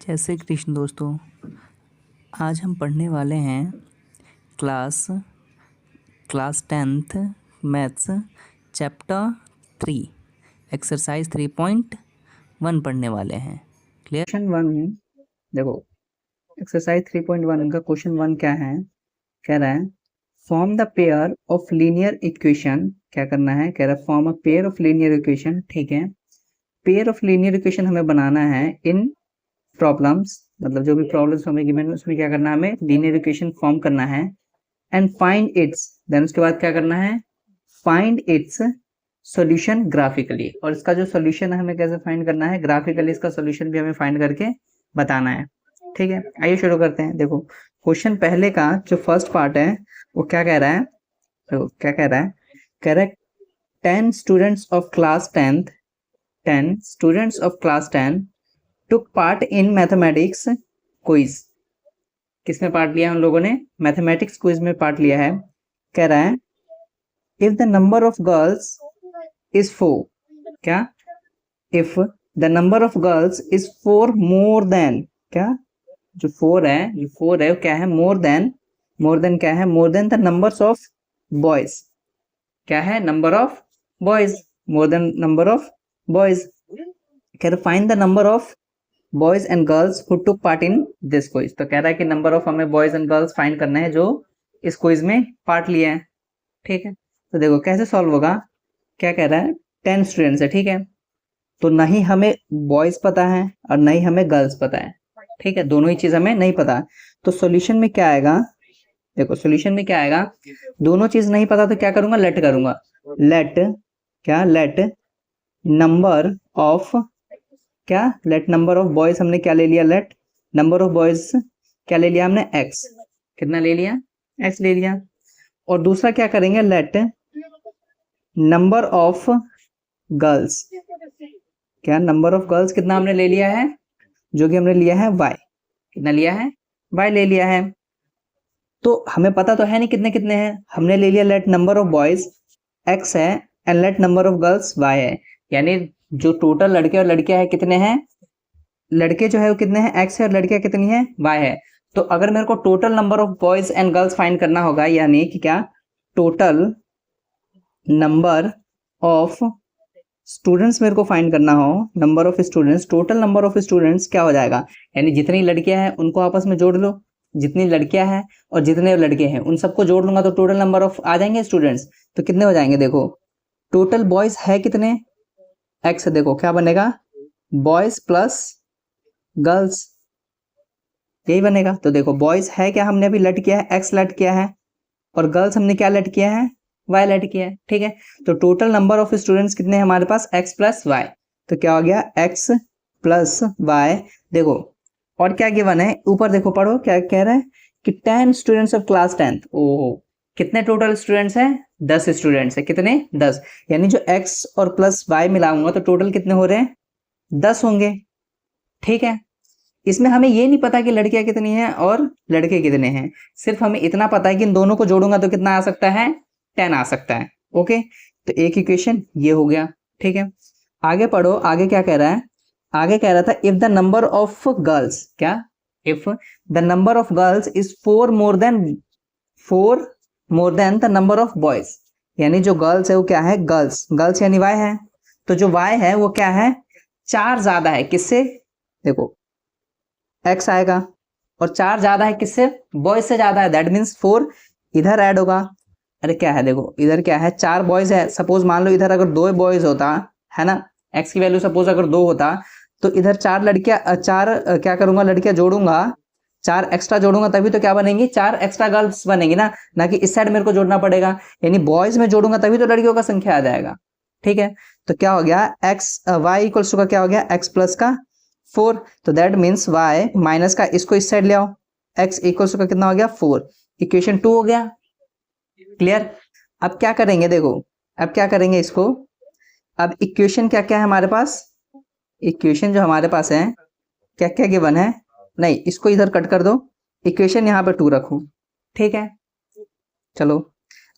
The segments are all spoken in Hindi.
जय श्री कृष्ण दोस्तों। आज हम पढ़ने वाले हैं class 10th maths chapter 3 exercise 3.1 पढ़ने वाले हैं। क्लियर? क्वेश्चन 1 देखो, एक्सरसाइज 3.1 का क्वेश्चन 1 क्या है, कह रहा है form the pair of linear equation. क्या करना है, कह रहा है form a pair of linear equation. ठीक है, पेयर ऑफ लीनियर इक्वेशन हमें बनाना है इन प्रॉब्लम्स, मतलब जो भी प्रॉब्लम्स हमें गिवन है उसमें क्या करना है, हमें लीनियर इक्वेशन फॉर्म करना है एंड फाइंड इट्स, देन उसके बाद क्या करना है, फाइंड इट्स सॉल्यूशन ग्राफिकली। और इसका जो सॉल्यूशन है हमें कैसे फाइंड करना है, ग्राफिकली इसका सॉल्यूशन भी हमें फाइंड करके बताना है। ठीक है, आइए शुरू करते हैं। देखो क्वेश्चन पहले का जो फर्स्ट पार्ट है वो क्या कह रहा है, तो क्या कह रहा है, कह रहा है 10 students of class 10 took part in mathematics quiz. किसमें पार्ट लिया, उन लोगों ने मैथमेटिक्स क्विज में पार्ट लिया है। कह रहा है if the number of girls is 4, क्या, if the number of girls is 4 more then, क्या, जो 4 है, ये 4 है, क्या है, मोर देन क्या है, मोर than the numbers of boys. क्या है, number of boys, more than number of boys. कह रहा find the number of boys and girls who took part in this quiz. तो कह रहा है कि नंबर ऑफ हमें बॉयज एंड गर्ल्स फाइंड करना है जो इस क्विज में पार्ट लिए हैं। ठीक है, तो देखो कैसे सॉल्व होगा। क्या कह रहा है, 10 स्टूडेंट्स है, ठीक है, तो ना ही हमें बॉयज पता है और ना ही हमें गर्ल्स पता है। ठीक है, दोनों ही चीज हमें नहीं पता। तो सॉल्यूशन में क्या आएगा, देखो सॉल्यूशन में क्या आएगा, दोनों चीज नहीं पता तो क्या करूंगा, लेट करूंगा, लेट, क्या, लेट नंबर ऑफ, क्या, लेट नंबर ऑफ बॉयज, हमने क्या ले लिया, लेट नंबर ऑफ बॉयज क्या ले लिया हमने, एक्स। कितना ले लिया, एक्स ले लिया। और दूसरा क्या करेंगे, लेट नंबर ऑफ गर्ल्स, क्या, नंबर ऑफ गर्ल्स कितना हमने ले लिया है, जो कि हमने लिया है y। कितना लिया है, y ले लिया है। तो हमें पता तो है नहीं कितने कितने हैं, हमने ले लिया let number of boys x है and let number of girls y है। यानी जो टोटल लड़के और लड़कियां है कितने हैं, लड़के जो है वो कितने हैं, x है, और लड़कियां कितनी है, y है। तो अगर मेरे को total number of boys and girls find करना होगा, यानी कि क्या, टोटल नंबर ऑफ स्टूडेंट्स मेरे को फाइंड करना हो, number of students, total number of students क्या हो जाएगा, यानी जितनी लड़कियां हैं उनको आपस में जोड़ लो, जितनी लड़कियां हैं और जितने लड़के हैं उन सबको जोड़ लूंगा तो टोटल नंबर ऑफ आ जाएंगे स्टूडेंट्स। तो कितने हो जाएंगे, देखो टोटल बॉयज है कितने, एक्स, देखो क्या बनेगा, बॉयज प्लस गर्ल्स, यही बनेगा। तो देखो बॉयज है क्या, हमने अभी लेट किया है, एक्स लेट किया है, और गर्ल्स हमने क्या लेट किया है, वाई लेट किया है। ठीक है, तो टोटल नंबर ऑफ स्टूडेंट्स कितने हैं हमारे पास, एक्स प्लस वाई। तो क्या हो गया, एक्स प्लस वाई। देखो और क्या गिवन है, ऊपर देखो पढ़ो क्या कह रहा है कि 10 स्टूडेंट्स ऑफ क्लास 10। ओहो, कितने टोटल स्टूडेंट्स हैं, 10 स्टूडेंट्स है, कितने, 10। यानी जो एक्स और प्लस वाई मिलाऊंगा तो टोटल कितने हो रहे हैं, 10 होंगे। ठीक है, इसमें हमें ये नहीं पता कि लड़कियां कितनी हैं और लड़के कितने हैं, सिर्फ हमें इतना पता है कि इन दोनों को जोड़ूंगा तो कितना आ सकता है, 10 आ सकता है। ओके, तो एक इक्वेशन ये हो गया। ठीक है, आगे पढ़ो, आगे क्या कह रहा है, आगे कह रहा था if the number of girls, क्या, if the number of girls is 4 more than the number of boys. यानी जो गर्ल्स है वो क्या है, गर्ल्स यानी वाई है, तो जो वाई है वो क्या है, 4 ज्यादा है किससे, देखो एक्स आएगा, और 4 ज्यादा है किससे, बॉयज से ज्यादा है, दैट मीन्स 4 इधर ऐड होगा। अरे क्या है, देखो इधर क्या है, 4 बॉयज है, सपोज मान लो इधर अगर 2 बॉयज होता है ना, एक्स की वैल्यू सपोज अगर 2 होता तो इधर 4 लड़कियां, 4 क्या करूंगा, लड़कियां जोड़ूंगा, 4 एक्स्ट्रा जोड़ूंगा तभी तो क्या बनेंगी, 4 एक्स्ट्रा गर्ल्स बनेंगी ना कि इस साइड मेरे को जोड़ना पड़ेगा, यानी बॉयज में जोड़ूंगा तभी तो लड़कियों का संख्या आ जाएगा। ठीक है, तो क्या हो गया, एक्स वाई इक्वल्स टू का क्या हो गया, एक्स प्लस का 4। तो दैट मीन्स y माइनस का इसको इस साइड ले आओ, x इक्वल्स का कितना हो गया, 4। इक्वेशन 2 हो गया। क्लियर, अब क्या करेंगे, देखो अब क्या करेंगे इसको, अब इक्वेशन क्या क्या है हमारे पास, इक्वेशन जो हमारे पास है क्या क्या गिवन है, नहीं इसको इधर कट कर दो, इक्वेशन यहाँ पे 2 रखो। ठीक है, चलो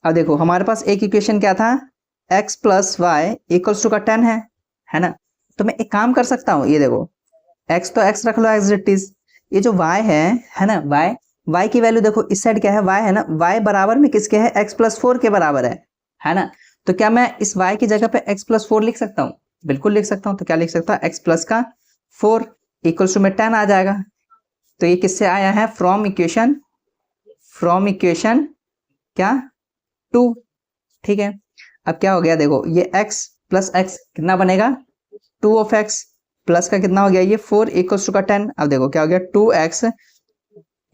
अब देखो हमारे पास एक इक्वेशन क्या था, x plus y equals to का 10 है ना। तो मैं एक काम कर सकता हूँ, ये देखो x तो x रख लो एज इट इज। ये जो y है ना, y की वैल्यू देखो इस साइड क्या है, y है ना, y बराबर में किसके है, x प्लस 4 के बराबर है ना। तो क्या मैं इस y की जगह पे x प्लस 4 लिख सकता हूँ? बिल्कुल लिख सकता हूँ। तो क्या लिख सकता हूँ, x प्लस का 4 इक्वल्स टू में 10 आ जाएगा। तो ये किससे आया है, फ्रॉम इक्वेशन क्या 2। ठीक है, अब क्या हो गया देखो, ये x प्लस x कितना बनेगा 2 ऑफ x प्लस का कितना हो गया ये 4 इक्वल्स टू का 10। अब देखो क्या हो गया 2x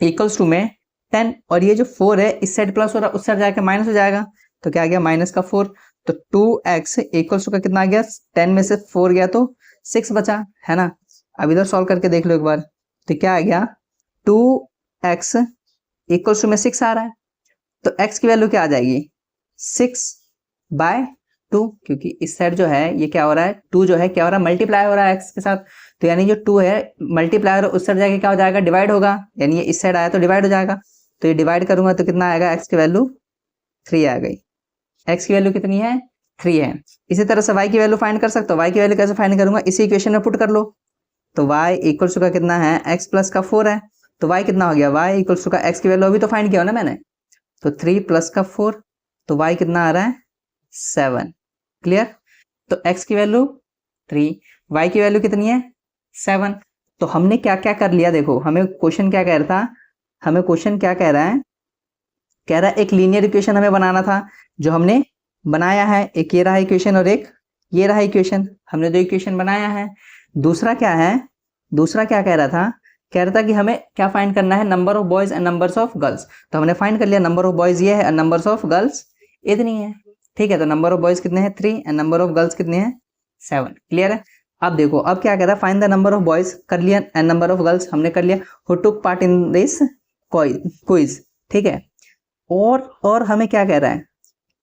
इक्वल्स टू में 10, और ये जो 4 है इस साइड प्लस हो रहा है, उस साइड जाके माइनस हो जाएगा। तो क्या आ गया माइनस का 4। तो 2x इक्वल्स टू का कितना आ गया, 10 में से 4 गया तो 6 बचा, है ना। अब इधर सॉल्व करके देख लो एक बार। तो क्या आ गया 2x इक्वल्स टू में 6 आ रहा है। तो x की वैल्यू क्या आ जाएगी 6/2, क्योंकि इस साइड जो है ये क्या हो रहा है, 2 जो है क्या हो रहा है, मल्टीप्लाई हो रहा है x के साथ। तो यानी जो 2 है मल्टीप्लाई हो, उस साइड जाके क्या हो जाएगा, डिवाइड होगा। यानी ये इस साइड आया तो डिवाइड हो जाएगा। तो ये डिवाइड करूंगा तो कितना आएगा, x की वैल्यू 3 आ गई। x की वैल्यू कितनी है, 3 है। इसी तरह से y की वैल्यू फाइंड कर सकते हो। y की वैल्यू कैसे फाइंड करूंगा, इसी इक्वेशन में पुट कर लो। तो y इक्वल्स टू का कितना है, x प्लस का 4 है। तो y कितना हो गया, y इक्वल्स टू का x की वैल्यू अभी तो फाइंड किया हो ना मैंने, तो 3 प्लस का 4, तो y कितना आ रहा है 7। क्लियर। तो x की वैल्यू 3, y की वैल्यू कितनी है 7। तो हमने क्या क्या कर लिया देखो, हमें क्वेश्चन क्या कह रहा था, हमें क्वेश्चन क्या कह रहा है, कह रहा है एक लीनियर इक्वेशन हमें बनाना था, जो हमने बनाया है। एक ये रहा इक्वेशन और एक ये रहा इक्वेशन, हमने दो इक्वेशन बनाया है। दूसरा क्या है, दूसरा क्या कह रहा था, कह रहा था कि हमें क्या फाइंड करना है, number of boys and numbers of girls. तो हमने फाइंड कर लिया, नंबर ऑफ बॉयज ये है और नंबर्स ऑफ गर्ल्स इतनी है। ठीक है, तो नंबर ऑफ बॉयज कितने हैं 3 एंड नंबर ऑफ गर्ल्स कितने हैं 7। क्लियर है। अब देखो अब क्या कह रहा है, find the number of boys कर लिया एंड नंबर ऑफ गर्ल्स हमने कर लिया, who took part in this quiz. ठीक है, और हमें क्या कह रहा है,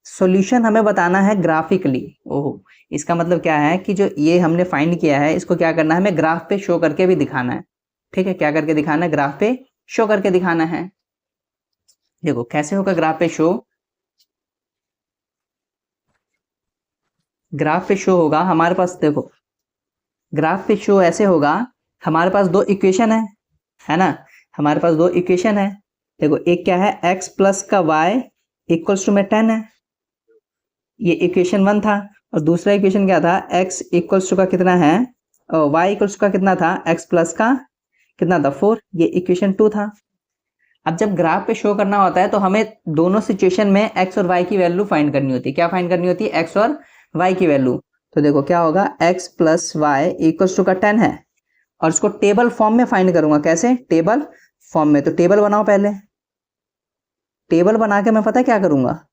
सॉल्यूशन हमें बताना है ग्राफिकली। ओहो, इसका मतलब क्या है कि जो ये हमने फाइंड किया है इसको क्या करना है, हमें ग्राफ पे शो करके भी दिखाना है। ठीक है, क्या करके दिखाना है, ग्राफ पे शो करके दिखाना है। देखो कैसे होगा ग्राफ पे शो, ग्राफ पे शो होगा हमारे पास, देखो ग्राफ पे शो ऐसे होगा, हमारे पास दो इक्वेशन है ना, हमारे पास दो इक्वेशन है। देखो एक क्या है, x प्लस का y इक्वल्स टू में 10 है, ये इक्वेशन 1 था। और दूसरा इक्वेशन क्या था, x इक्वल्स टू का कितना है, y इक्वल्स का कितना था, x प्लस का कितना था 4, ये इक्वेशन 2 था। अब जब ग्राफ पे शो करना होता है तो हमें दोनों सिचुएशन में x और y की वैल्यू फाइंड करनी होती है। क्या फाइंड करनी होती है, x और y की वैल्यू। तो देखो क्या होगा, x plus y equals to का 10 है, और इसको टेबल फॉर्म में फाइंड करूंगा। कैसे, टेबल फॉर्म में। तो टेबल बनाओ पहले, टेबल बना के मैं पता क्या करूंगा,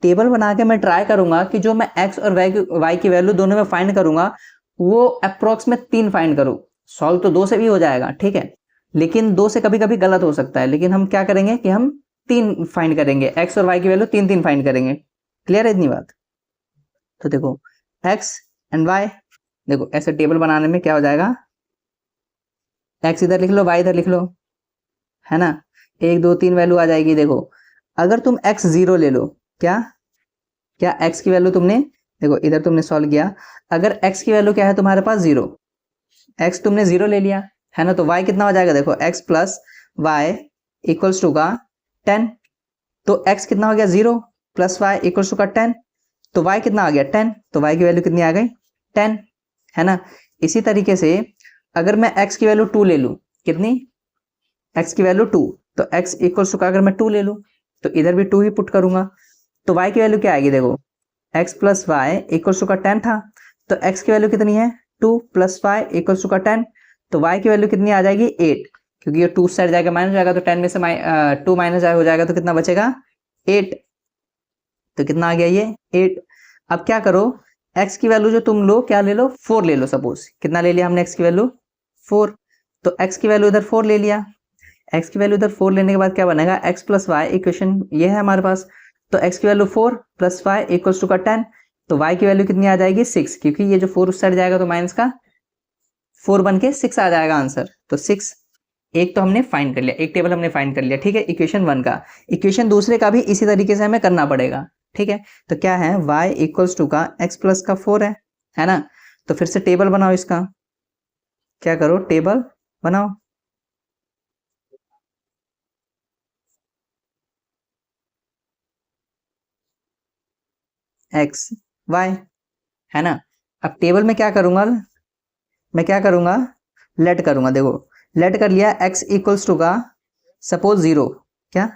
टेबल बना के मैं ट्राई करूंगा कि जो मैं x और y की वैल्यू दोनों में फाइंड करूंगा वो अप्रोक्स में 3 फाइंड करूं। सॉल्व तो 2 से भी हो जाएगा, ठीक है, लेकिन 2 से कभी कभी गलत हो सकता है। लेकिन हम क्या करेंगे कि हम 3 फाइंड करेंगे, x और y की वैल्यू 3 फाइंड करेंगे। क्लियर है इतनी बात। तो देखो x एंड y, देखो ऐसे टेबल बनाने में क्या हो जाएगा, x इधर लिख लो y इधर लिख लो, है ना, 1 2 3 वैल्यू आ जाएगी। देखो अगर तुम x 0 ले लो, क्या x की वैल्यू तुमने, देखो इधर तुमने सॉल्व किया, अगर x की वैल्यू क्या है तुम्हारे पास 0, x तुमने 0 ले लिया, है ना, तो y कितना हो जाएगा, देखो x plus y equals to का 10। तो x कितना हो गया 0 प्लस वाई इक्वल्स टू का 10, तो y कितना आ गया 10, तो y की वैल्यू कितनी आ गई 10, है ना। इसी तरीके से अगर मैं x की वैल्यू 2 ले लूं, कितनी, x की वैल्यू 2, तो x इक्वल्स टू का अगर मैं 2 ले लूं तो इधर भी 2 ही पुट करूंगा, तो y की वैल्यू क्या आएगी, देखो x plus y equals to का 10 था, तो x की वैल्यू कितनी है 2 प्लस वाई इक्वल्स टू का 10, तो y की वैल्यू कितनी आ जाएगी 8, क्योंकि ये 2 साइड जाएगा माइनस हो जाएगा, तो 10 में से 2 माइनस हो जाएगा तो कितना बचेगा 8, तो कितना आ गया ये 8। अब क्या करो, x की वैल्यू जो तुम लो क्या ले लो 4 ले लो, सपोज कितना ले लिया हमने x की वैल्यू 4, तो x की वैल्यू इधर 4 ले लिया, x की वैल्यू इधर 4 लेने के बाद क्या बनेगा, x प्लस वाई इक्वेशन ये है हमारे पास, तो x की value 4 plus y equals to का 10, तो y की वैल्यू कितनी आ जाएगी 6, क्योंकि ये जो 4 उस साइड जाएगा तो माइनस का 4 बन के 6 आ जाएगा आंसर, तो 6। एक तो हमने फाइंड कर लिया, एक टेबल हमने फाइंड कर लिया, ठीक है, इक्वेशन 1 का। इक्वेशन दूसरे का भी इसी तरीके से हमें करना पड़ेगा, ठीक है। तो क्या है, y इक्वल्स टू का x प्लस का 4 है ना, तो फिर से टेबल बनाओ इसका, क्या करो, टेबल बनाओ। एक्स वाई, है ना। अब टेबल में क्या करूंगा, मैं क्या करूंगा, लेट करूंगा। देखो लेट कर लिया, x इक्वल्स टू का सपोज 0, क्या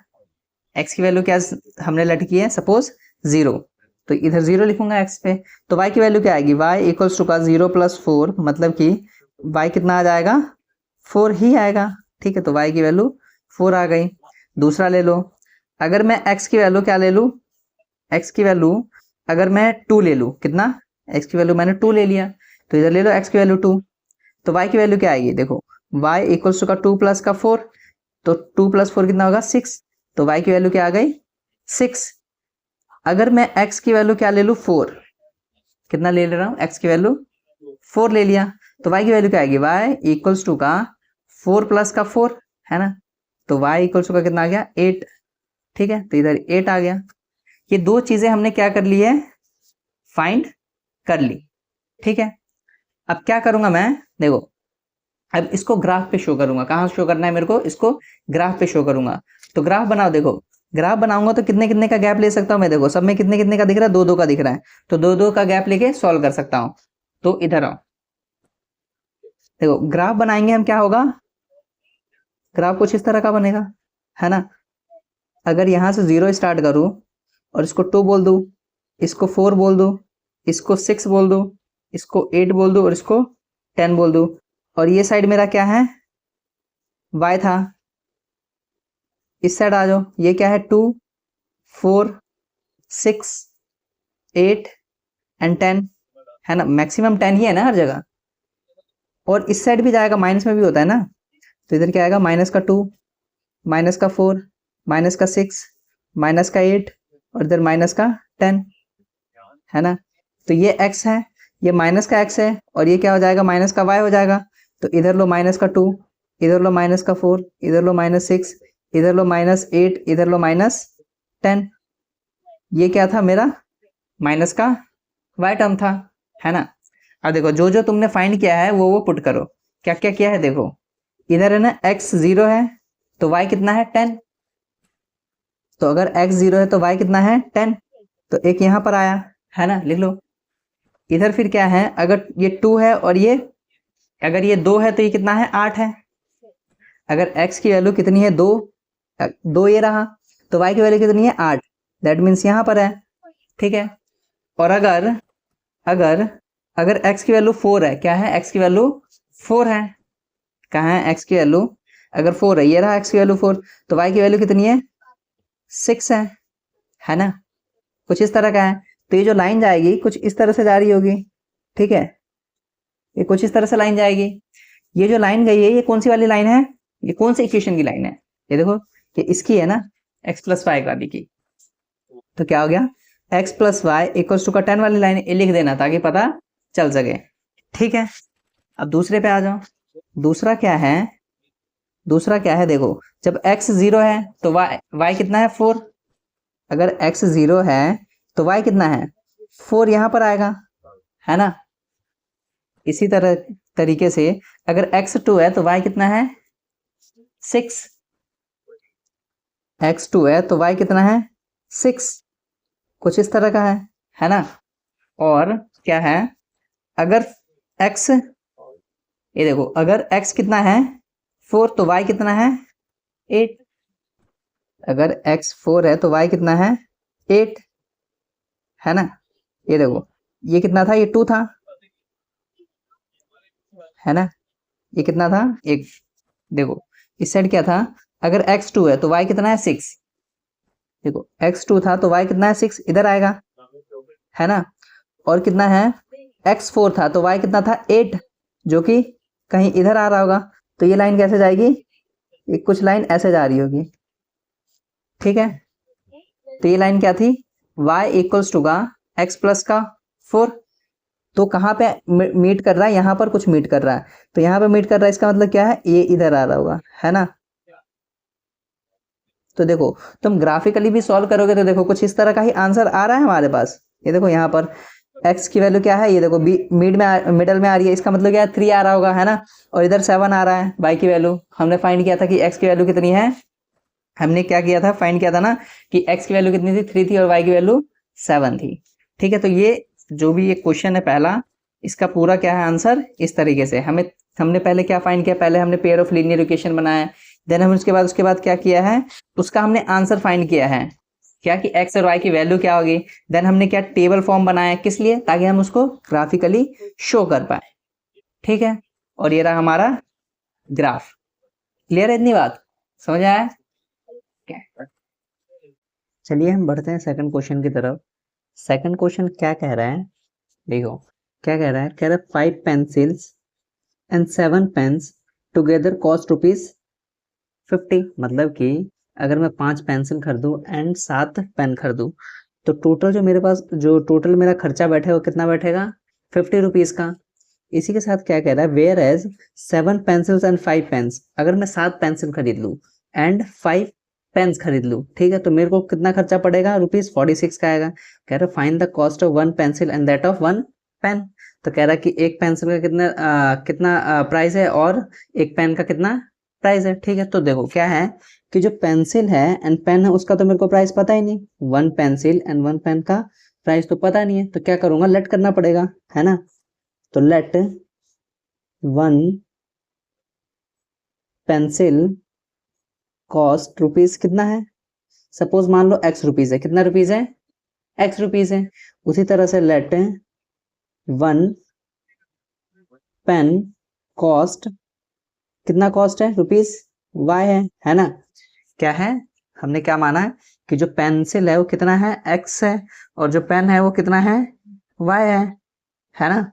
x की वैल्यू क्या हमने लेट की है, सपोज 0, तो इधर 0 लिखूंगा x पे। तो y की वैल्यू क्या आएगी, y इक्वल्स टू का 0 + 4, मतलब कि y कितना आ जाएगा, 4 ही आएगा। ठीक है, तो y की वैल्यू 4 आ गई। दूसरा ले लो, अगर मैं x की वैल्यू क्या ले लूँ, x की वैल्यू अगर मैं 2 ले लूँ, कितना, x की वैल्यू मैंने 2 ले लिया, तो इधर ले लो x की वैल्यू 2, तो y की वैल्यू क्या आएगी, देखो y इक्वल्स टू का 2 + का 4, तो 2 + 4 कितना होगा, 6, तो y की वैल्यू क्या आ गई, 6। अगर मैं x की वैल्यू क्या ले लूँ, 4, कितना ले रहा हूँ, x की वैल्यू 4 ले लिया, तो y की वैल्यू क्या आएगी, y इक्वल्स टू का 4 + का 4, है ना, तो y इक्वल्स टू का कितना आ गया, 8। ठीक है, तो इधर 8 आ गया। ये दो चीजें हमने क्या कर ली है, फाइंड कर ली। ठीक है, अब क्या करूंगा मैं, देखो अब इसको ग्राफ पे शो करूंगा। कहाँ शो करना है मेरे को, इसको ग्राफ पे शो करूंगा। तो ग्राफ बनाओ, देखो ग्राफ बनाऊंगा तो कितने कितने का गैप ले सकता हूं मैं, देखो सब में कितने कितने का दिख रहा है, 2 2 का दिख रहा है, तो 2 2 का गैप लेके सॉल्व कर सकता हूं। तो इधर आओ, देखो ग्राफ बनाएंगे हम, क्या होगा, ग्राफ कुछ इस तरह का बनेगा, है ना। अगर यहां से 0 स्टार्ट करूं और इसको 2 बोल दूं, इसको 4 बोल दूं, इसको 6 बोल दूं, इसको 8 बोल दूं और इसको 10 बोल दूं, और ये साइड मेरा क्या है, y था। इस साइड आ जाओ, ये क्या है, 2 4 6 8 एंड 10, है ना, मैक्सिमम 10 ही है ना हर जगह। और इस साइड भी जाएगा, माइनस में भी होता है ना, तो इधर क्या आएगा, -2 -4 -6 -8 और इधर -10, है ना। तो ये x है, ये माइनस का x है, और ये क्या हो जाएगा, माइनस का y हो जाएगा। तो इधर लो -2, इधर लो -4, इधर लो -6, इधर लो -8, इधर लो -10। ये क्या था मेरा, माइनस का y टर्म था, है ना। अब देखो जो जो तुमने फाइंड किया है वो पुट करो। क्या क्या किया है, देखो इधर है ना x 0 है, तो y कितना है, 10। तो अगर x 0 है तो y कितना है, 10, तो एक यहां पर आया, है ना, लिख लो। इधर फिर क्या है, अगर ये 2 है और ये, अगर ये 2 है तो ये कितना है, 8 है। अगर x की वैल्यू कितनी है, 2, 2 ये रहा, तो y की वैल्यू कितनी है, 8, दैट मीन्स यहां पर है। ठीक है, और अगर अगर अगर x की वैल्यू 4 है, क्या है, x की वैल्यू 4 है, कहाँ है x की वैल्यू, अगर 4 है, ये रहा x की वैल्यू 4, तो y की वैल्यू कितनी है, 6 है ना, कुछ इस तरह का है। तो ये जो लाइन जाएगी कुछ इस तरह से जा रही होगी, ठीक है, ये कुछ इस तरह से लाइन जाएगी। ये जो लाइन गई है ये कौन सी वाली लाइन है, ये कौन सी इक्वेशन की लाइन है, ये देखो ये इसकी है ना, x + y वाली की। तो क्या हो गया, x + y इक्वल्स टू का 10 वाली लाइन, ये लिख देना ताकि पता चल सके। ठीक है, अब दूसरे पे आ जाओ। दूसरा क्या है, दूसरा क्या है, देखो जब x 0 है तो y कितना है, 4। अगर x 0 है तो y कितना है, 4 यहां पर आएगा, है ना। इसी तरीके से अगर x 2 है तो y कितना है, 6। x 2 है तो y कितना है, 6, कुछ इस तरह का है ना। और क्या है, अगर x, ये देखो अगर x कितना है, 4, तो y कितना है, 8। अगर x 4 है तो y कितना है, 8, है ना। ये देखो ये कितना था, ये 2 था, है ना, ये कितना था, 1। देखो इस साइड क्या था, अगर x 2 है तो y कितना है, 6। देखो x 2 था तो y कितना है, 6, इधर आएगा, है ना। और कितना है, x 4 था तो y कितना था, 8, जो कि कहीं इधर आ रहा होगा। तो ये लाइन कैसे जाएगी, ये कुछ लाइन ऐसे जा रही होगी, ठीक है। तो ये लाइन क्या थी, y इक्वल्स टू का x प्लस का 4। तो कहाँ पे मीट कर रहा है, यहाँ पर कुछ मीट कर रहा है, तो यहाँ पे मीट कर रहा है, इसका मतलब क्या है, ये इधर आ रहा होगा, है ना। तो देखो तुम ग्राफिकली भी सॉल्व करोगे तो देखो कुछ इस तरह का ही आंसर आ रहा है हमारे पास। ये देखो यहाँ पर x की वैल्यू क्या है, ये देखो मिडल में आ रही है, इसका मतलब क्या है 3 आ रहा होगा, है ना, और इधर 7 आ रहा है। y की वैल्यू हमने फाइंड किया था कि x की वैल्यू कितनी है, हमने क्या किया था, फाइंड किया था ना कि x की वैल्यू कितनी थी, 3 थी, और y की वैल्यू 7 थी। ठीक है, तो ये जो भी ये क्वेश्चन है पहला, इसका पूरा क्या है आंसर इस तरीके से। हमने पहले क्या फाइंड किया, पहले हमने पेयर ऑफ लीनियर इक्वेशन बनाया, देन हम उसके बाद क्या किया है, उसका हमने आंसर फाइंड किया है, क्या कि x और y की वैल्यू क्या होगी। देन हमने क्या टेबल फॉर्म बनाया, किस लिए, ताकि हम उसको ग्राफिकली शो कर पाए। ठीक है, और ये रहा हमारा ग्राफ। क्लियर है इतनी बात, समझ आया? चलिए हम बढ़ते हैं सेकंड क्वेश्चन की तरफ। सेकंड क्वेश्चन क्या कह रहा है, देखो क्या कह रहा है, 5 pencils and 7 pens together cost ₹50। मतलब कि अगर मैं 5 पेंसिल खरीदूं एंड 7 पेन खरीदूं, तो टोटल जो मेरे पास जो टोटल मेरा खर्चा बैठेगा वो कितना बैठेगा, ₹50 का। इसी के साथ क्या कह रहा है, whereas 7 pencils and 5 pens, अगर मैं 7 पेंसिल खरीद लूँ एंड 5 पेन्स खरीद लूँ, ठीक है, तो मेरे को कितना खर्चा पड़ेगा, ₹46 का आएगा। कह रहा है find the cost of 1 pencil and that of 1 pen. तो कह रहा है कि एक पेंसिल का कितना प्राइस है और एक पेन का कितना प्राइस है। ठीक है, तो देखो क्या है कि जो पेंसिल है एंड पेन है उसका तो मेरे को प्राइस पता ही नहीं, 1 पेंसिल एंड 1 पेन का प्राइस तो पता नहीं है, तो क्या करूंगा, लेट करना पड़ेगा, है ना। तो लेट 1 पेंसिल कॉस्ट रुपीज कितना है, सपोज मान लो x रुपीज है, कितना रुपीज है, x रुपीज है। उसी तरह से लेट 1 पेन कॉस्ट, कितना कॉस्ट है, रुपीज y है ना। क्या है, हमने क्या माना है कि जो पेंसिल है वो कितना है, x है, और जो पेन है वो कितना है, y है ना।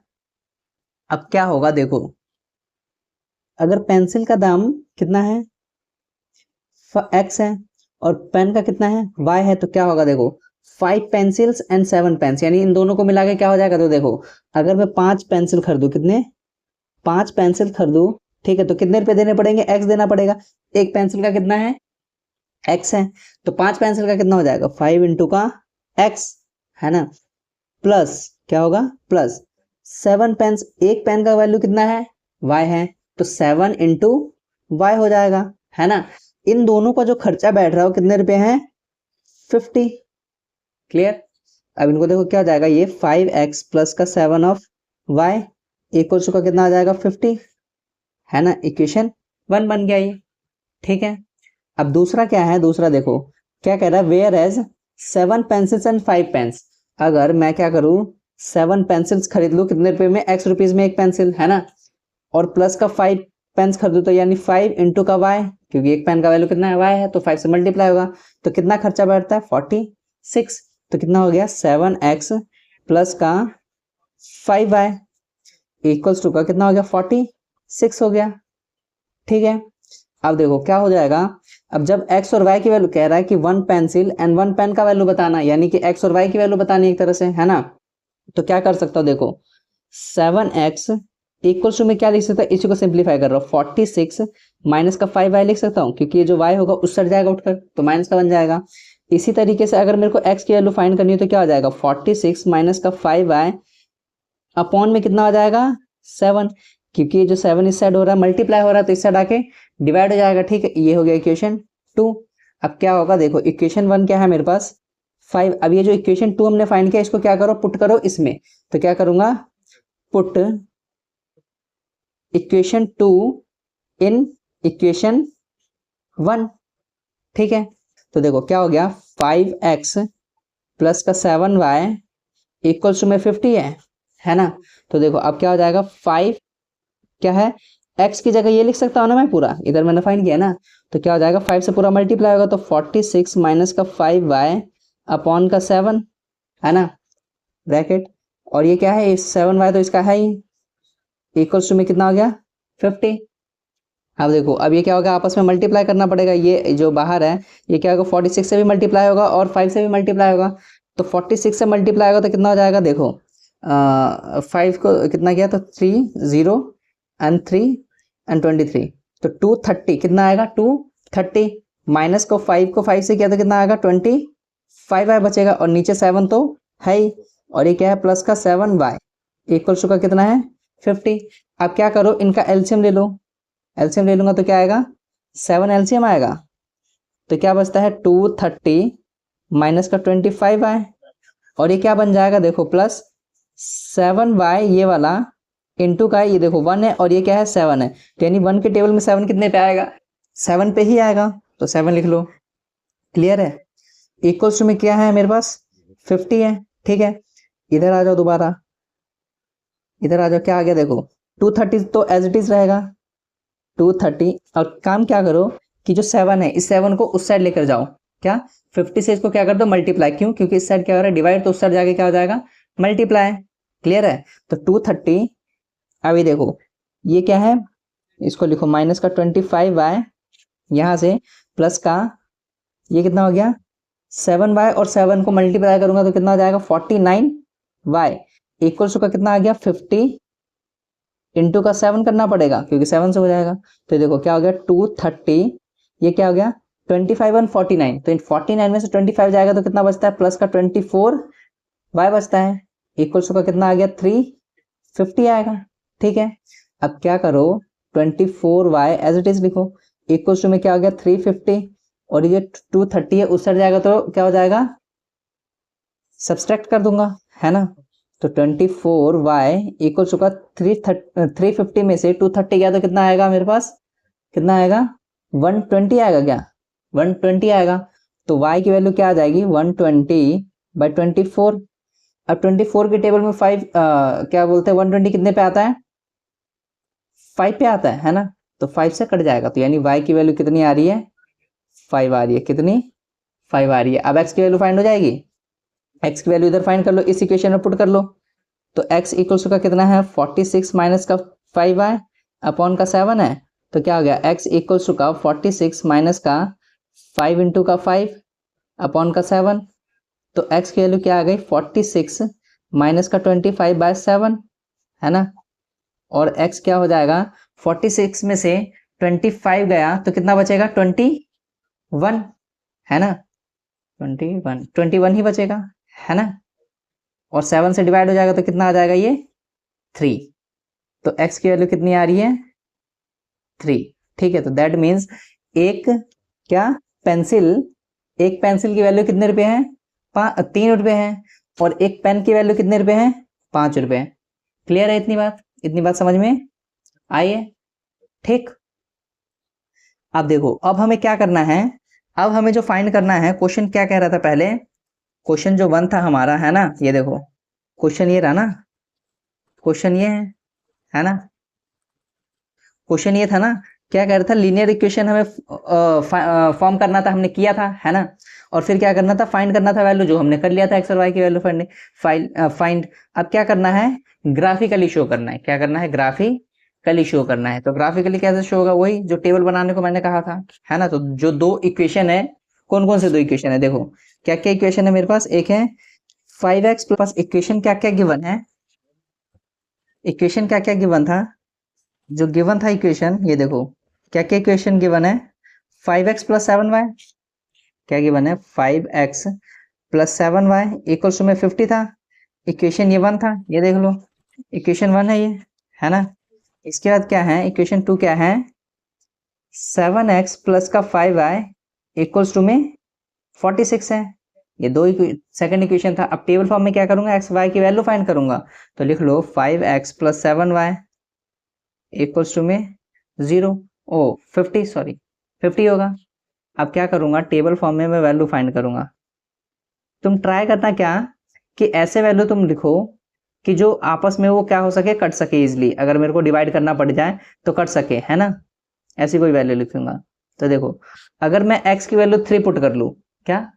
अब क्या होगा, देखो अगर पेंसिल का दाम कितना है, x है, और पेन का कितना है, y है, तो क्या होगा, देखो 5 पेंसिल्स एंड 7 पेन्स, यानी इन दोनों को मिला के क्या हो जाएगा, तो देखो अगर मैं 5 पेंसिल खरीदू, कितने 5 पेंसिल खरीदू, ठीक है, तो कितने रुपए देने पड़ेंगे, x देना पड़ेगा। एक पेंसिल का कितना है, x है, तो 5 पेंसिल का कितना हो जाएगा, 5 इंटू का x, है ना, प्लस क्या होगा, प्लस 7 पेन्स, एक पेन का वैल्यू कितना है, y है, तो 7 इंटू y हो जाएगा, है ना। इन दोनों का जो खर्चा बैठ रहा है वो कितने रुपए हैं, 50। क्लियर। अब इनको देखो क्या हो जाएगा, ये 5x प्लस का 7 ऑफ y इक्वल्स का कितना आ जाएगा, 50, है ना। इक्वेशन 1 बन गया ये। ठीक है, अब दूसरा क्या है, दूसरा देखो क्या कह रहा है, whereas 7 pencils and 5 pens, अगर मैं क्या करूं 7 पेंसिल्स खरीद लूं, कितने रुपए में, x रुपीज में एक पेंसिल, है ना, और प्लस का 5 पेन्स खरीदू, तो यानी 5 इंटू का y, क्योंकि एक पेन का वैल्यू कितना है, y है, तो 5 से मल्टीप्लाई होगा, तो कितना खर्चा बैठता है, 46। तो कितना हो गया, 7x प्लस का 5y इक्वल्स टू का कितना हो गया, 46 हो गया। ठीक है, अब देखो क्या हो जाएगा, अब जब x और y की वैल्यू कह रहा है कि 1 पेंसिल एंड 1 पेन का वैल्यू बताना, यानी कि x और y की वैल्यू बतानी एक तरह से, है ना, तो क्या कर सकता हूं, देखो 7x इक्वल्स टू में क्या लिख सकता है, इसी को सिंप्लीफाई कर रहा हूँ, 46 माइनस का 5y लिख सकता हूँ, क्योंकि ये जो y होगा उस साइड जाएगा उठकर, तो माइनस का बन जाएगा। इसी तरीके से अगर मेरे को x की वैल्यू फाइंड करनी है तो क्या हो जाएगा, 46 माइनस का 5y अपॉन में कितना आ जाएगा, 7, क्योंकि जो 7 इस साइड हो रहा है मल्टीप्लाई हो रहा है, तो इस साइड आके डिवाइड हो जाएगा। ठीक है, ये हो गया इक्वेशन 2। अब क्या होगा, देखो इक्वेशन 1 क्या है मेरे पास 5, अब ये जो इक्वेशन 2 हमने फाइंड किया इसको क्या करो, पुट करो इसमें, तो क्या करूंगा, पुट इक्वेशन 2 इन इक्वेशन 1। ठीक है, तो देखो क्या हो गया, 5x प्लस का 7y इक्वल्स टू में 50 है ना। तो देखो अब क्या हो जाएगा, 5 क्या है, x की जगह ये लिख सकता हूँ ना मैं पूरा, इधर मैंने फाइंड किया ना, तो क्या हो जाएगा 5 से पूरा मल्टीप्लाई होगा, तो 46 माइनस का 5y अपॉन का 7, है ना, ब्रैकेट, और ये क्या है, 7y तो इसका है ही, इक्वल्स टू में कितना हो गया, 50। अब देखो अब ये क्या होगा, आपस में मल्टीप्लाई करना पड़ेगा, ये जो बाहर है ये क्या होगा, 46 से भी मल्टीप्लाई होगा और 5 से भी मल्टीप्लाई होगा, तो 46 से मल्टीप्लाई होगा तो कितना हो जाएगा, देखो 5 को कितना किया, तो 3 0 एंड 3 एंड 23, तो 230 कितना आएगा, 230 माइनस को 5 से किया तो कितना आएगा, 25 बचेगा, और नीचे 7 तो है ही, और ये क्या है प्लस का 7y इक्वल्स टू का कितना है 50। अब क्या करो इनका एलसीएम ले लो, एलसीएम ले लूंगा तो क्या आएगा 7 एलसीएम आएगा, तो क्या बचता है 230 माइनस का 25y, और ये क्या बन जाएगा देखो प्लस 7y ये वाला इंटू का ये देखो 1 है और ये क्या है 7 है, तो यानी 1 के टेबल में 7 कितने पे आएगा 7 पे ही आएगा, तो 7 लिख लो। क्लियर है। इक्वल्स टू में क्या है मेरे पास 50 है। ठीक है, इधर आ जाओ दोबारा, इधर आ जाओ, क्या आ गया देखो 230 तो एज इट इज रहेगा 230, और काम क्या करो कि जो 7 है इस 7 को उस साइड लेकर जाओ, क्या 50 से इसको क्या कर दो मल्टीप्लाई, क्यों क्योंकि इस साइड क्या हो रहा है डिवाइड, तो उस साइड जाके क्या हो जाएगा मल्टीप्लाई। क्लियर है, तो 230 अभी देखो ये क्या है इसको लिखो माइनस का 25y यहां से प्लस का ये कितना हो गया 7y और 7 को मल्टीप्लाई करूंगा तो कितना हो जाएगा 49y इक्वल्स का कितना आ गया 50 इंटू का 7 करना पड़ेगा क्योंकि 7 से हो जाएगा, तो देखो क्या हो गया 230, ये क्या हो गया 25 और 49, तो इन 49 में से 25 जाएगा तो कितना बचता है प्लस का 24y बचता है, इक्वल्स का कितना आ गया 350 आएगा। ठीक है, अब क्या करो 24y एज इट इज लिखो, इक्वल्स टू में क्या हो गया 350, और ये 230 है उस साइड जाएगा तो क्या हो जाएगा सब्सट्रैक्ट कर दूंगा, है ना, तो 24y इक्वल टू का 350 में से 230 गया तो कितना आएगा मेरे पास, कितना आएगा 120 आएगा, क्या 120 आएगा, तो y की वैल्यू क्या आ जाएगी 120/24। अब 24 के टेबल में 5 क्या बोलते हैं 120 कितने पे आता है 5 पे आता है ना, तो 5 से कट जाएगा, तो यानी y की वैल्यू कितनी आ रही है 5 आ रही है, कितनी 5 आ रही है। अब x की वैल्यू फाइंड हो जाएगी, x की वैल्यू इधर फाइंड कर लो, इस इक्वेशन में पुट कर लो, तो x इक्वल्स का कितना है 46 माइनस का 5y अपॉन का 7 है, तो क्या हो गया x इक्वल्स का 46 माइनस का 5 इंटू का 5 अपॉन का 7, तो x की वैल्यू क्या आ गई 46 माइनस का 25/7, है ना, और x क्या हो जाएगा 46 में से 25 गया तो कितना बचेगा 21, है ना, 21 ही बचेगा, है ना, और 7 से डिवाइड हो जाएगा तो कितना आ जाएगा ये 3, तो x की वैल्यू कितनी आ रही है 3। ठीक है, तो दैट मीन्स एक क्या पेंसिल, एक पेंसिल की वैल्यू कितने रुपए है 3 रुपए है, और एक पेन की वैल्यू कितने रुपए है 5 रुपए। क्लियर है इतनी बात समझ में आई है। ठीक, अब देखो अब हमें क्या करना है, अब हमें जो फाइंड करना है क्वेश्चन क्या कह रहा था पहले, क्वेश्चन जो 1 था हमारा, है ना, ये देखो क्वेश्चन ये रहा ना, क्वेश्चन ये है ना, क्वेश्चन ये था ना, क्या कह रहा था लीनियर इक्वेशन हमें फॉर्म करना था, हमने किया था, है ना, और फिर क्या करना था फाइंड करना था वैल्यू, जो हमने कर लिया था एक्स और वाई की वैल्यू फाइंड। अब क्या करना है ग्राफिकली शो करना है, क्या करना है ग्राफिकली शो करना है, तो ग्राफिकली कैसे शो होगा, वही जो टेबल बनाने को मैंने कहा था, है ना, तो जो दो इक्वेशन है, कौन कौन से दो इक्वेशन है देखो, क्या क्या इक्वेशन है मेरे पास, एक है 5x प्लस, इक्वेशन क्या क्या गिवन है, इक्वेशन क्या क्या गिवन था, जो गिवन था इक्वेशन ये देखो क्या क्या इक्वेशन गिवन है 5x प्लस 7y, क्या गिवन है 5x plus 7y equals to में 50 था, इक्वेशन ये 1 था, ये देख लो इक्वेशन 1 है ये, है ना। इसके बाद क्या है इक्वेशन 2 क्या है 7x प्लस का 5y इक्वल्स टू में 46 है, ये दो सेकंड इक्वेशन था। अब टेबल फॉर्म में क्या करूंगा एक्स वाई की वैल्यू फाइंड करूंगा, तो लिख लो 5x plus 7y equals to में 50 होगा। अब क्या करूंगा टेबल फॉर्म में मैं वैल्यू फाइंड करूंगा, तुम ट्राई करना क्या कि ऐसे वैल्यू तुम लिखो कि जो आपस में वो क्या हो सके कट सके इजिली, अगर मेरे को डिवाइड करना पड़ जाए तो कट सके, है ना, ऐसी कोई वैल्यू लिखूंगा। तो देखो अगर मैं x की वैल्यू 3 पुट कर लूं, क्या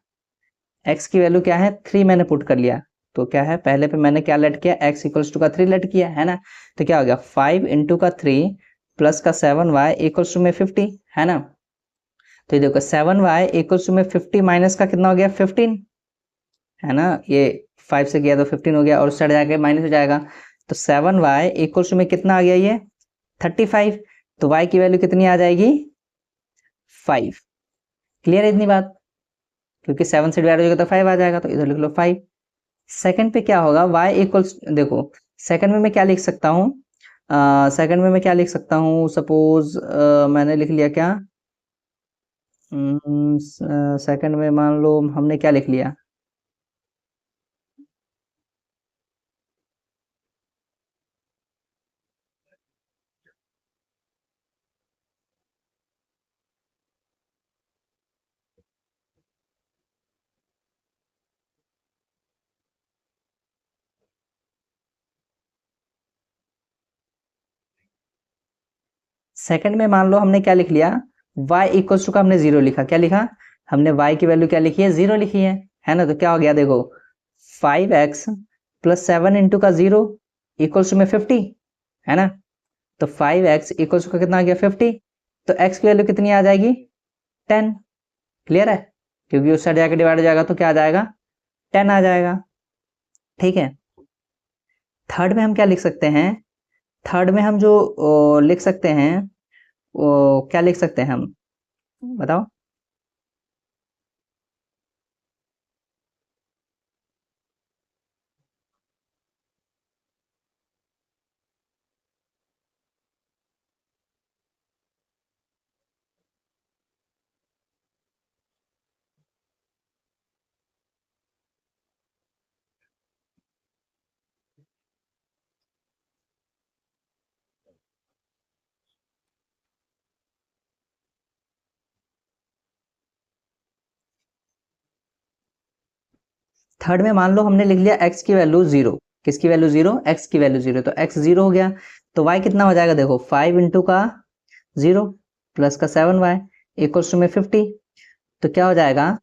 x की वैल्यू क्या है 3 मैंने पुट कर लिया, तो क्या है पहले पे मैंने क्या लेट किया x इक्वल्स टू का 3 लेट किया, है ना, तो क्या हो गया 5 इंटू का 3 प्लस का 7y इक्वल्स टू में 50, है ना, तो ये देखो 7y इक्वल्स टू में 50 माइनस का कितना हो गया 15, है ना, ये 5 से किया तो 15 हो गया और उस साइड जाके माइनस हो जाएगा, तो 7y इक्वल्स टू में कितना आ गया ये 35, तो y की वैल्यू कितनी आ जाएगी 5। क्लियर है इतनी बात, क्योंकि 7 से डिवाइड हो जाएगा तो 5 आ जाएगा, तो इधर लिख लो 5। सेकंड पे क्या होगा, y इक्वल्स, देखो सेकंड में मैं क्या लिख सकता हूँ, सेकंड में मैं क्या लिख सकता हूँ, सपोज मैंने लिख लिया क्या, सेकंड में मान लो हमने क्या लिख लिया, सेकंड में मान लो हमने क्या लिख लिया, y इक्वल्स टू का हमने जीरो लिखा, क्या लिखा हमने, y की वैल्यू क्या लिखी है, जीरो लिखी है ना, तो क्या हो गया देखो 5x प्लस 7 इंटू का जीरो इक्वल्स टू में 50, है ना, तो 5x इक्वल्स का कितना आ गया 50, तो x की वैल्यू कितनी आ जाएगी 10, क्लियर है, क्योंकि उस साइड जाके डिवाइड हो जाएगा तो क्या आ जाएगा 10 आ जाएगा, ठीक है। थर्ड में हम क्या लिख सकते हैं, थर्ड में हम जो लिख सकते हैं वो क्या लिख सकते हैं हम, बताओ। थर्ड में मान लो हमने लिख लिया x की वैल्यू जीरो, किसकी वैल्यू जीरो, x की वैल्यू जीरो, तो x जीरो हो गया, तो y कितना हो जाएगा देखो 5 इंटू का जीरो प्लस का 7y इक्वल्स टू में 50, तो क्या हो जाएगा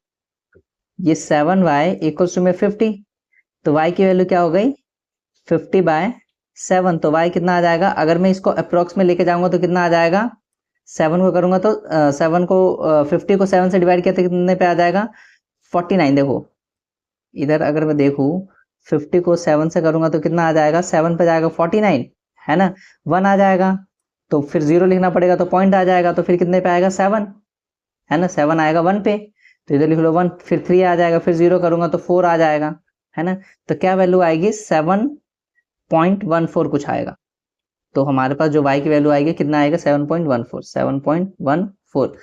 ये 7y इक्वल्स टू में 50, तो y की वैल्यू क्या हो गई 50/7, तो y कितना आ जाएगा, अगर मैं इसको अप्रोक्स में लेके जाऊंगा तो कितना आ जाएगा, 7 को करूंगा तो 7 को 50 को 7 से डिवाइड किया तो कितने पे आ जाएगा 49, देखो इधर अगर मैं देखूं 50 को 7 से करूंगा तो कितना आ जाएगा, 7 पे जाएगा 49, है ना, 1 आ जाएगा, तो फिर जीरो लिखना पड़ेगा तो पॉइंट आ जाएगा, तो फिर कितने पे आएगा 7, है ना, 7 आएगा 1 पे, तो इधर लिख लो 1, फिर 3 आ जाएगा, फिर जीरो करूंगा तो 4 आ जाएगा, है ना, तो क्या वैल्यू आएगी 7.14 कुछ आएगा, तो हमारे पास जो y की वैल्यू आएगी कितना आएगा 7.14।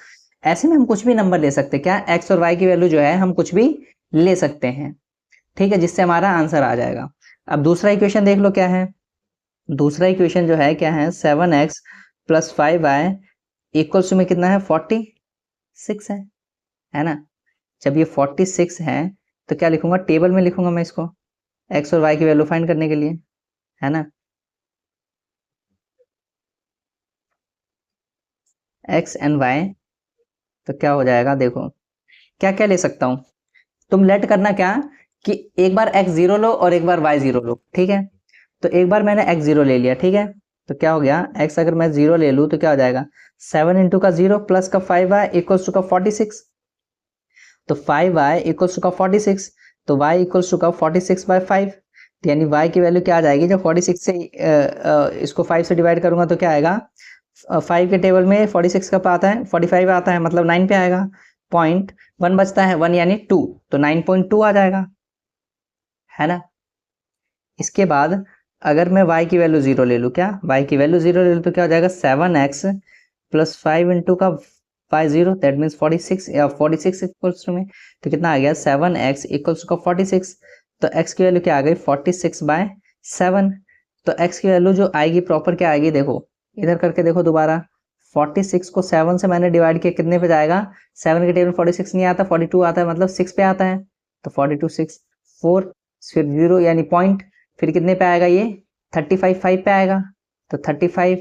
ऐसे में हम कुछ भी नंबर ले सकते हैं, क्या x और y की वैल्यू जो है हम कुछ भी ले सकते हैं, ठीक है, जिससे हमारा आंसर आ जाएगा। अब दूसरा इक्वेशन देख लो क्या है, दूसरा इक्वेशन जो है क्या है 7x प्लस 5y इक्वल्स में कितना है 46 है ना, जब ये 46 है तो क्या लिखूंगा, टेबल में लिखूंगा मैं इसको x और y की वैल्यू फाइंड करने के लिए, है ना, x एंड y, तो क्या हो जाएगा देखो, क्या क्या ले सकता हूं, तुम लेट करना क्या कि एक बार x जीरो लो और एक बार y जीरो लो, ठीक है, तो एक बार मैंने x जीरो ले लिया, ठीक है, तो क्या हो गया x अगर मैं जीरो ले लूं तो क्या हो जाएगा 7 इंटू का जीरो प्लस का 5y इक्वल्स टू का 46, तो 5y इक्वल्स टू का 46, तो y इक्वल्स टू का 46/5, यानी y की वैल्यू क्या आ जाएगी, जब 46 से इसको 5 से डिवाइड करूंगा तो क्या आएगा, 5 के टेबल में 46 कब आता है 45 आता है, मतलब 9 पे आएगा, पॉइंट 1 बचता है 1 यानी 2, तो 9.2 आ जाएगा, है ना। इसके बाद अगर मैं y की वैल्यू जीरो ले लूँ, क्या y की वैल्यू जीरो ले लूँ तो क्या हो जाएगा 7x प्लस 5 इंटू का 50, दैट मीन्स 46 या 46 इक्वल्स टू में, तो कितना आ गया 7x इक्वल्स टू का 46, तो x की वैल्यू क्या आ गई 46/7, तो x की वैल्यू जो आएगी प्रॉपर क्या आएगी, देखो इधर करके देखो दोबारा, 46 को 7 से मैंने डिवाइड किया कितने पे जाएगा, 7 के टेबल 46 नहीं आता, 42 आता है, मतलब 6 पे आता है, तो 42 6 4 फिर जीरो यानी पॉइंट, फिर कितने पे आएगा ये 35 5 पे आएगा, तो 35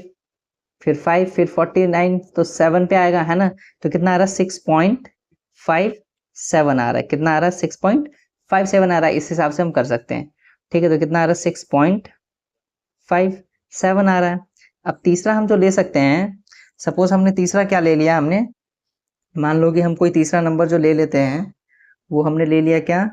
फिर 5 फिर 49, तो 7 पे आएगा, है ना, तो कितना आ रहा है 6.57 आ रहा है, कितना आ रहा है 6.57 आ रहा है, इस हिसाब से हम कर सकते हैं, ठीक है, तो कितना आ रहा है 6.57 आ रहा है। अब तीसरा हम जो ले सकते हैं, सपोज हमने तीसरा क्या ले लिया, हमने मान लो कि हम कोई तीसरा नंबर जो ले लेते हैं वो हमने ले लिया क्या,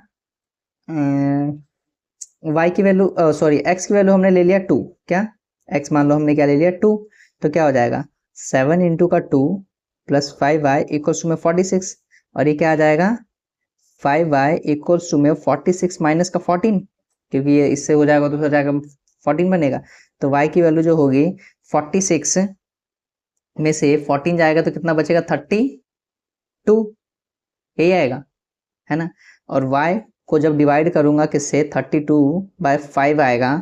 y की वैल्यू सॉरी x की वैल्यू हमने ले लिया 2, क्या x मान लो हमने क्या ले लिया 2, तो क्या हो जाएगा 7 इंटू का 2 प्लस 5y इक्वल्स टू में 46, और ये क्या आ जाएगा 5y इक्वल्स टू में 46 माइनस का 14, क्योंकि ये इससे हो जाएगा तो हो जाएगा 14 बनेगा। तो y की वैल्यू जो होगी 46 में से 14 जाएगा तो कितना बचेगा 32, यही आएगा, है ना। और y को जब डिवाइड करूंगा किससे 32/5 आएगा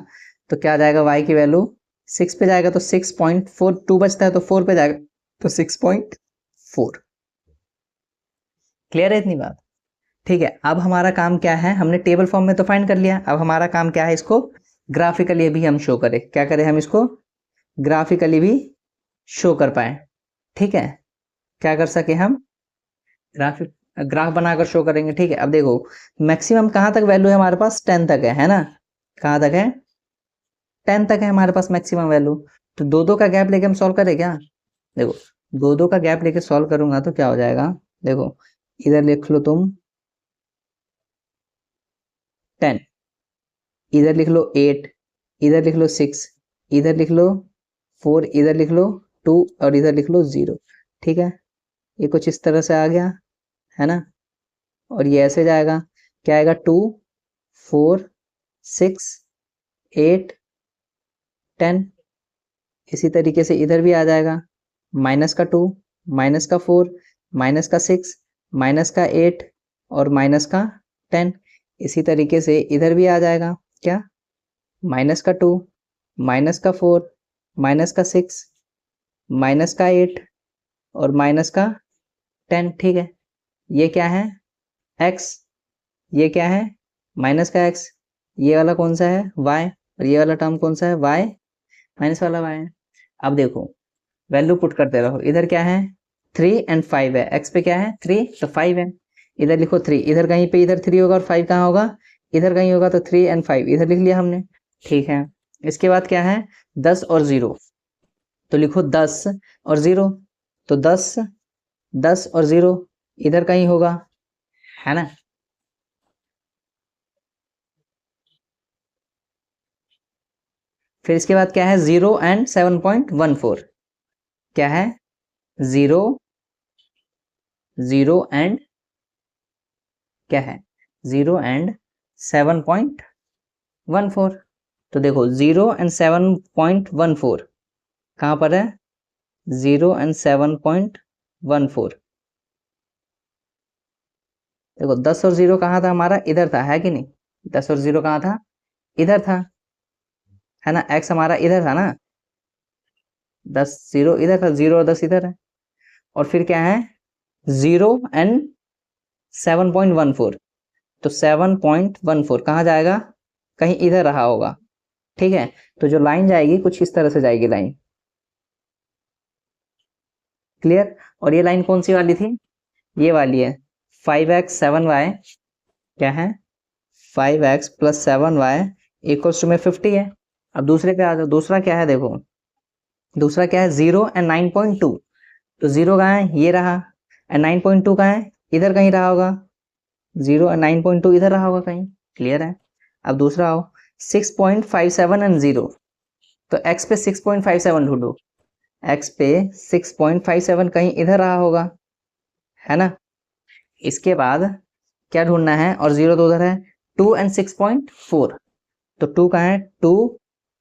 तो क्या आ जाएगा, y की वैल्यू 6 पे जाएगा तो 6.42 बचता है, तो 4 पे जाएगा तो 6.4। क्लियर है इतनी बात? ठीक है, अब हमारा काम क्या है, हमने टेबल फॉर्म में तो फाइंड कर लिया, अब हमारा काम क्या है, इसको ग्राफिकली भी हम शो करें। क्या करें, हम इसको ग्राफिकली भी शो कर पाए। ठीक है, क्या कर सके हम, ग्राफ बनाकर शो करेंगे। ठीक है, अब देखो मैक्सिमम कहाँ तक वैल्यू है हमारे पास, 10 तक है ना। कहाँ तक है, 10 तक है हमारे पास मैक्सिमम वैल्यू। तो दो का गैप लेके हम सॉल्व करें क्या। देखो दो का गैप लेके सॉल्व करूंगा तो क्या हो जाएगा, देखो इधर लिख लो तुम 10, इधर लिख लो 8, इधर लिख लो 6, इधर लिख लो 4, इधर लिख लो 2 और इधर लिख लो 0। ठीक है, ये कुछ इस तरह से आ गया, है ना। और ये ऐसे जाएगा, क्या आएगा 2 4 6 8 10। इसी तरीके से इधर भी आ जाएगा, माइनस का 2 माइनस का 4 माइनस का 6 माइनस का 8 और माइनस का 10। इसी तरीके से इधर भी आ जाएगा, क्या माइनस का 2 माइनस का 4 माइनस का 6 माइनस का 8 और माइनस का 10। ठीक है, ये क्या है x, ये क्या है माइनस का x, ये वाला कौन सा है y और ये वाला टर्म कौन सा है y, माइनस वाला y है। अब देखो वैल्यू पुट करते रहो, इधर क्या है 3 और 5 है, x पे क्या है 3 तो 5 है, इधर लिखो 3, इधर कहीं पे इधर 3 होगा और 5 कहाँ होगा, इधर कहीं होगा, तो 3 और 5 इधर लिख लिया हमने। ठीक है, इसके बाद क्या है 10 और 0, तो लिखो 10 और 0, तो 10 और 0 इधर कहीं होगा, है ना। फिर इसके बाद क्या है 0 और 7.14, क्या है 0 और क्या है 0 और 7.14। तो देखो 0 और 7.14 कहाँ पर है, 0 और 7.14। देखो 10 और 0 कहाँ था हमारा, इधर था, है कि नहीं, 10 और 0 कहाँ था, इधर था, है ना। x हमारा इधर था ना, 10 0 इधर था, 0 और 10 इधर है। और फिर क्या है 0 और 7.14, तो 7.14 कहाँ जाएगा, कहीं इधर रहा होगा। ठीक है, तो जो लाइन जाएगी कुछ इस तरह से जाएगी लाइन। क्लियर, और ये लाइन कौन सी वाली थी, ये वाली है 5x 7y, क्या है 5x + 7y = 50 है। अब दूसरे पे आ जाओ, दूसरा क्या है, देखो दूसरा क्या है 0 और 9.2, तो 0 कहाँ है, ये रहा, और 9.2 कहाँ है, इधर कहीं रहा होगा, 0 और 9.2 इधर रहा होगा कहीं। क्लियर है, अब दूसरा आओ 6.57 और 0, तो x पे 6.57 ढूंढो, x पे 6.57 कहीं इधर रहा होगा, है ना। इसके बाद क्या ढूंढना है, और 0 तो उधर है, 2 और 6.4, तो 2 कहाँ है, 2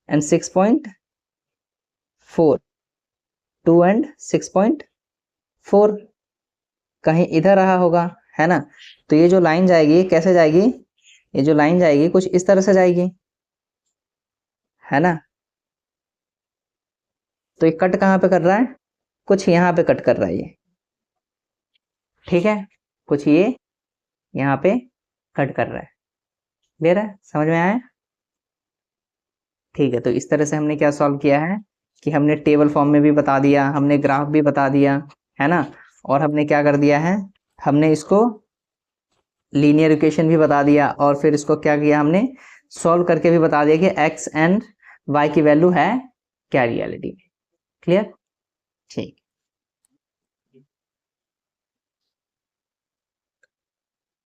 और 6.4, 2 और 6.4 कहीं इधर रहा होगा, है ना। तो ये जो लाइन जाएगी कैसे जाएगी, ये जो लाइन जाएगी कुछ इस तरह से जाएगी, है ना। तो ये कट कहाँ पे कर रहा है, कुछ यहाँ पे कट कर रहा है ये, ठीक है, कुछ ये यहाँ पे कट कर रहा है। क्लियर है, समझ में आया। ठीक है, तो इस तरह से हमने क्या सॉल्व किया है कि हमने टेबल फॉर्म में भी बता दिया, हमने ग्राफ भी बता दिया, है ना। और हमने क्या कर दिया है, हमने इसको लीनियर इक्वेशन भी बता दिया, और फिर इसको क्या किया हमने सॉल्व करके भी बता दिया कि x एंड y की वैल्यू है क्या रियलिटी में। क्लियर, ठीक।